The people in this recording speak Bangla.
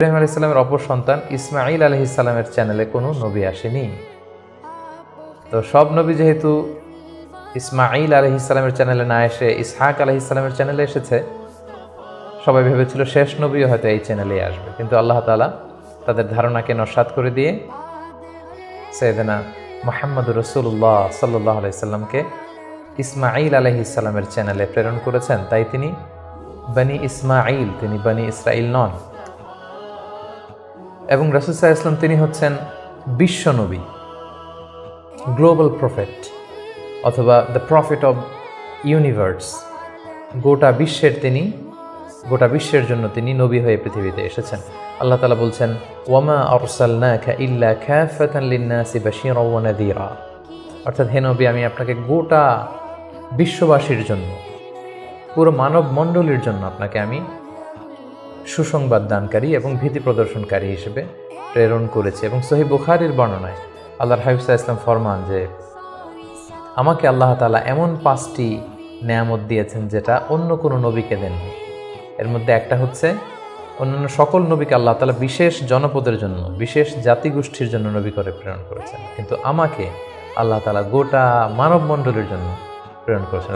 ইব্রাহিম আলাইহিস সালামের অপর সন্তান ইসমাঈল আলাইহিস সালামের চ্যানেলে কোনো নবী আসেনি। তো সব নবী যেহেতু ইসমাঈল আলাইহিস সালামের চ্যানেলে না এসে ইসহাক আলাইহিস সালামের চ্যানেলে এসেছে, সবাই ভেবেছিল শেষ নবীও হয়তো এই চ্যানেলেই আসবে, কিন্তু আল্লাহ তাআলা তাদের ধারণাকে নস্যাৎ করে দিয়ে সাইয়েদনা মুহাম্মদুর রাসূলুল্লাহ সাল্লাল্লাহু আলাইহি সাল্লামকে ইসমাঈল আলাইহিস সালামের চ্যানেলে প্রেরণ করেছেন। তাই তিনি বনি ইসমাঈল, তিনি বনি ইসরাইল নন। এবং রাসূল সাল্লাল্লাহু আলাইহি ওয়াসাল্লাম তিনি হচ্ছেন বিশ্ব নবী, গ্লোবাল প্রফেট, অথবা দ্য প্রফেট অব ইউনিভার্স। গোটা বিশ্বের জন্য তিনি নবী হয়ে পৃথিবীতে এসেছেন। আল্লাহ তাআলা বলছেন, ওয়ামা আরসালনাকা ইল্লা কাফাতান লিন-নাসি বাশীরাও ওয়া নাযীরা। অর্থাৎ হে নবী, আমি আপনাকে গোটা বিশ্ববাসীর জন্য, পুরো মানব মণ্ডলীর জন্য আপনাকে আমি সুসংবাদ দানকারী এবং ভীতি প্রদর্শনকারী হিসেবে প্রেরণ করেছে। এবং সহিহ বুখারীর বর্ণনায় আল্লাহর হাবিব সাল্লাল্লাহু আলাইহি ওয়াসাল্লাম ফরমান যে আমাকে আল্লাহ তাআলা এমন 5টি নেয়ামত দিয়েছেন যেটা অন্য কোনো নবীকে দেননি। এর মধ্যে একটা হচ্ছে, অন্যান্য সকল নবীকে আল্লাহ তাআলা বিশেষ জনপদের জন্য, বিশেষ জাতিগোষ্ঠীর জন্য নবী করে প্রেরণ করেছেন, কিন্তু আমাকে আল্লাহ তাআলা গোটা মানব মণ্ডলীর জন্য প্রেরণ করেছেন।